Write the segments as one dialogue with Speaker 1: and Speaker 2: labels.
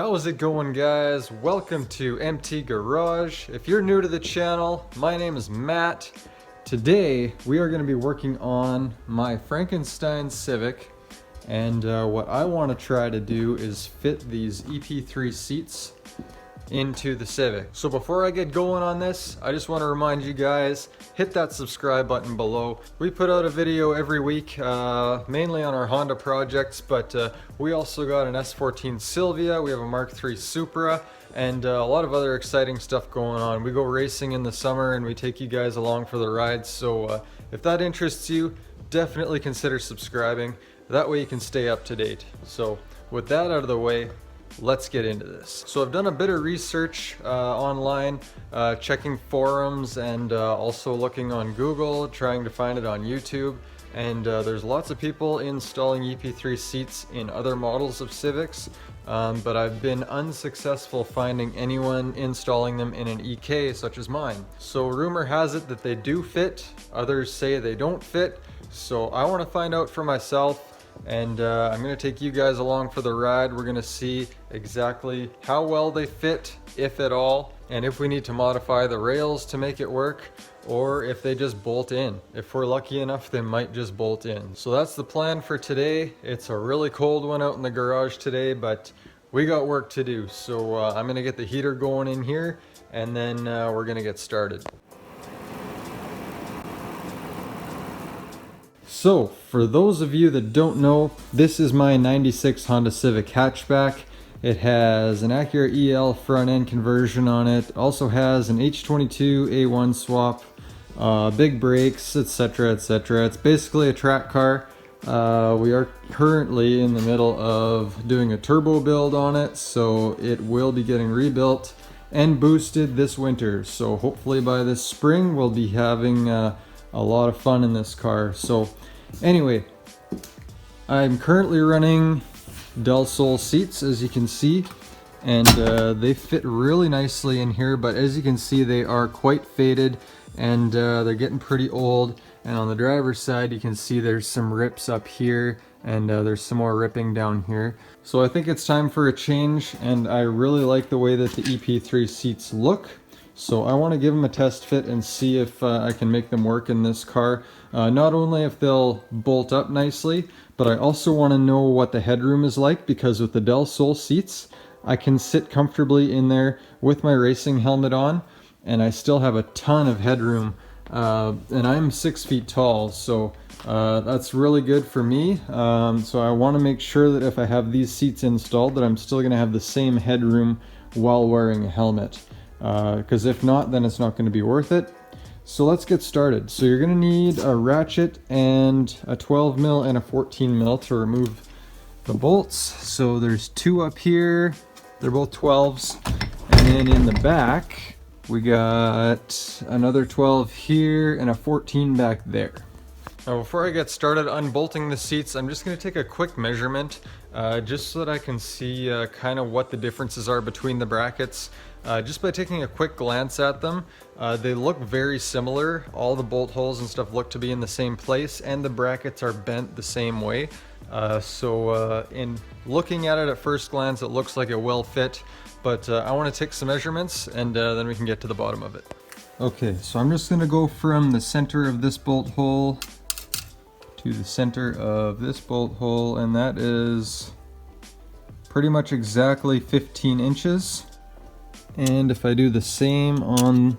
Speaker 1: How's it going, guys? Welcome to MT Garage. If you're new to the channel, my name is Matt. Today we are going to be working on my Frankenstein Civic, and what I want to try to do is fit these EP3 seats into the Civic. So before I get going on this, I just want to remind you guys, hit that subscribe button below. We put out a video every week, mainly on our Honda projects, but we also got an S14 Silvia, we have a Mark III Supra, and a lot of other exciting stuff going on. We go racing in the summer and we take you guys along for the ride, so if that interests you, definitely consider subscribing. That way you can stay up to date. So with that out of the way, let's get into this. So I've done a bit of research online, checking forums and also looking on Google, trying to find it on YouTube. And there's lots of people installing EP3 seats in other models of Civics, but I've been unsuccessful finding anyone installing them in an EK such as mine. So rumor has it that they do fit, others say they don't fit. So I want to find out for myself. And I'm going to take you guys along for the ride. We're going to see exactly how well they fit, if at all, and if we need to modify the rails to make it work, or if they just bolt in. If we're lucky enough, they might just bolt in. So that's the plan for today. It's a really cold one out in the garage today, but we got work to do. So I'm going to get the heater going in here, and then we're going to get started. So, for those of you that don't know, this is my 96 Honda Civic hatchback. It has an Acura EL front end conversion on it. It also has an H22 A1 swap, big brakes, etc, etc. It's basically a track car. We are currently in the middle of doing a turbo build on it, so it will be getting rebuilt and boosted this winter. So hopefully by this spring we'll be having a lot of fun in this car. So anyway, I'm currently running Del Sol seats, as you can see, and they fit really nicely in here, but as you can see they are quite faded and they're getting pretty old. And on the driver's side you can see there's some rips up here, and there's some more ripping down here. So I think it's time for a change, and I really like the way that the EP3 seats look. So I want to give them a test fit and see if I can make them work in this car. Not only if they'll bolt up nicely, but I also want to know what the headroom is like, because with the Del Sol seats, I can sit comfortably in there with my racing helmet on, and I still have a ton of headroom. And I'm 6 feet tall, so that's really good for me. So I want to make sure that if I have these seats installed, that I'm still going to have the same headroom while wearing a helmet. Because if not, then it's not going to be worth it. So let's get started. So you're going to need a ratchet and a 12 mil and a 14 mil to remove the bolts. So there's two up here, they're both 12s, and then in the back we got another 12 here and a 14 back there. Now before I get started unbolting the seats, I'm just going to take a quick measurement just so that I can see kind of what the differences are between the brackets. Just by taking a quick glance at them, they look very similar. All the bolt holes and stuff look to be in the same place, and the brackets are bent the same way. So in looking at it at first glance, it looks like it will fit, but I want to take some measurements, and then we can get to the bottom of it. Okay, so I'm just going to go from the center of this bolt hole to the center of this bolt hole, and that is pretty much exactly 15 inches. And if I do the same on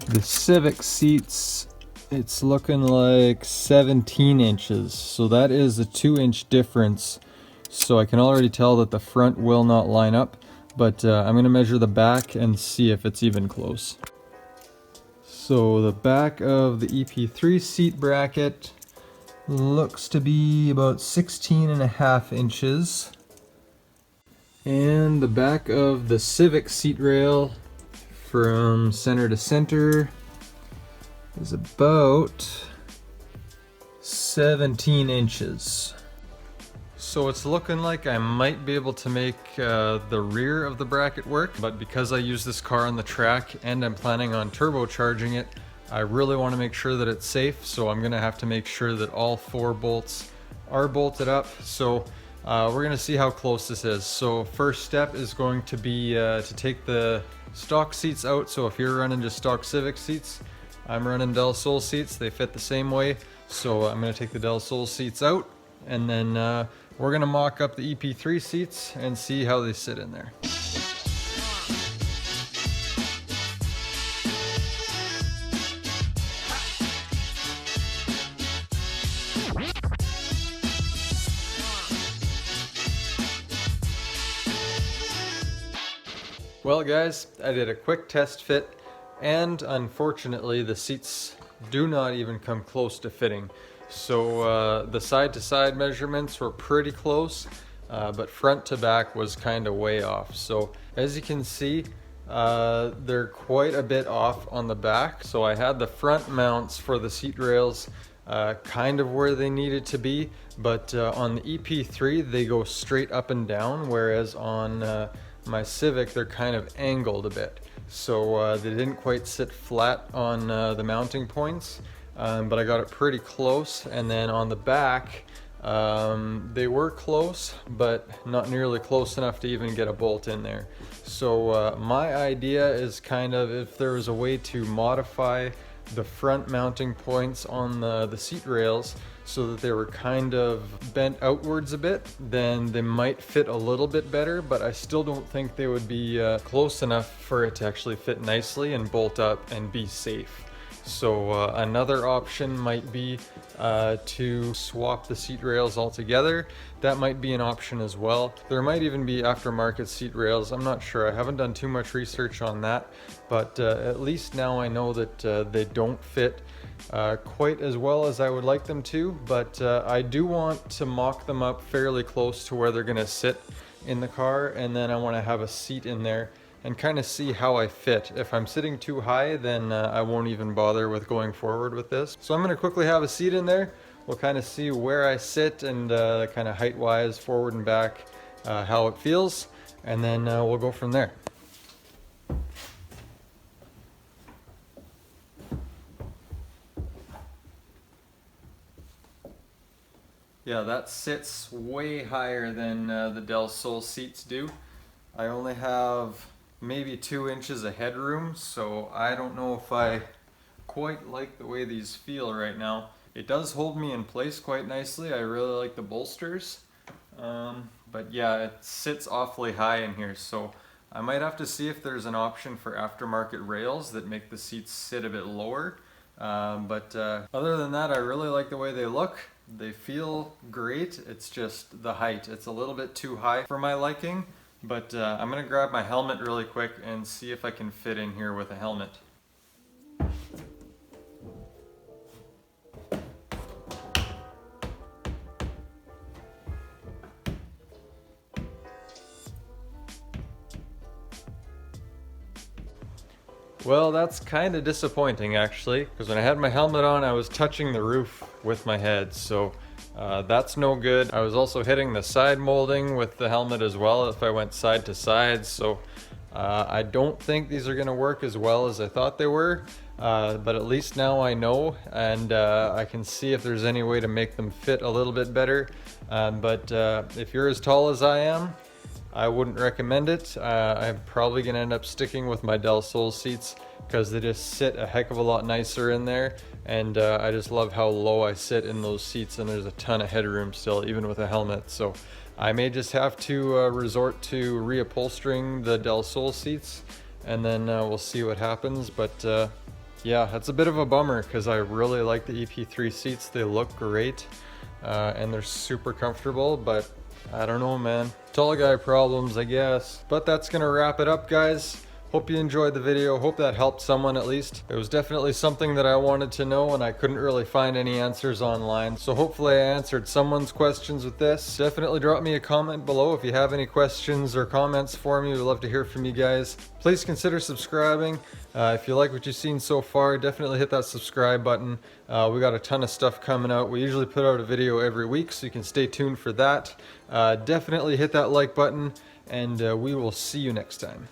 Speaker 1: the Civic seats, it's looking like 17 inches. So that is a 2-inch difference. So I can already tell that the front will not line up, but I'm going to measure the back and see if it's even close. So the back of the EP3 seat bracket looks to be about 16.5 inches. And the back of the Civic seat rail from center to center is about 17 inches. So it's looking like I might be able to make the rear of the bracket work, but because I use this car on the track and I'm planning on turbocharging it, I really want to make sure that it's safe, so I'm going to have to make sure that all 4 bolts are bolted up. So We're gonna see how close this is. So first step is going to be to take the stock seats out. So if you're running just stock Civic seats, I'm running Del Sol seats. They fit the same way. So I'm gonna take the Del Sol seats out, and then we're gonna mock up the EP3 seats and see how they sit in there. Well guys, I did a quick test fit, and unfortunately the seats do not even come close to fitting. So the side to side measurements were pretty close, but front to back was kind of way off. So as you can see, they're quite a bit off on the back. So I had the front mounts for the seat rails kind of where they needed to be, but on the EP3 they go straight up and down, whereas on my Civic they're kind of angled a bit. So they didn't quite sit flat on the mounting points, but I got it pretty close. And then on the back, they were close, but not nearly close enough to even get a bolt in there. So my idea is kind of, if there was a way to modify the front mounting points on the seat rails so that they were kind of bent outwards a bit, then they might fit a little bit better, but I still don't think they would be close enough for it to actually fit nicely and bolt up and be safe. So another option might be to swap the seat rails altogether. That might be an option as well. There might even be aftermarket seat rails. I'm not sure. I haven't done too much research on that, but at least now I know that they don't fit quite as well as I would like them to, but I do want to mock them up fairly close to where they're going to sit in the car, and then I want to have a seat in there and kind of see how I fit. If I'm sitting too high, then I won't even bother with going forward with this. So I'm going to quickly have a seat in there. We'll kind of see where I sit and kind of height wise, forward and back, how it feels, and then we'll go from there. Yeah, that sits way higher than the Del Sol seats do. I only have maybe 2 inches of headroom, so I don't know if I quite like the way these feel right now. It does hold me in place quite nicely. I really like the bolsters, but yeah, it sits awfully high in here, so I might have to see if there's an option for aftermarket rails that make the seats sit a bit lower. But other than that, I really like the way they look. They feel great. It's just the height. It's a little bit too high for my liking. But I'm going to grab my helmet really quick and see if I can fit in here with a helmet. Well, that's kind of disappointing actually, because when I had my helmet on I was touching the roof with my head, so that's no good. I was also hitting the side molding with the helmet as well if I went side to side, so I don't think these are going to work as well as I thought they were, but at least now I know, and I can see if there's any way to make them fit a little bit better. But if you're as tall as I am, I wouldn't recommend it. I'm probably going to end up sticking with my Del Sol seats because they just sit a heck of a lot nicer in there, and I just love how low I sit in those seats, and there's a ton of headroom still even with a helmet. So I may just have to resort to reupholstering the Del Sol seats, and then we'll see what happens. But yeah, that's a bit of a bummer because I really like the EP3 seats. They look great and they're super comfortable, but I don't know, man. Tall guy problems, I guess. But that's gonna wrap it up, guys. Hope you enjoyed the video. Hope that helped someone at least. It was definitely something that I wanted to know, and I couldn't really find any answers online. So hopefully I answered someone's questions with this. Definitely drop me a comment below if you have any questions or comments for me. We'd love to hear from you guys. Please consider subscribing. If you like what you've seen so far, definitely hit that subscribe button. We got a ton of stuff coming out. We usually put out a video every week, so you can stay tuned for that. Definitely hit that like button, and we will see you next time.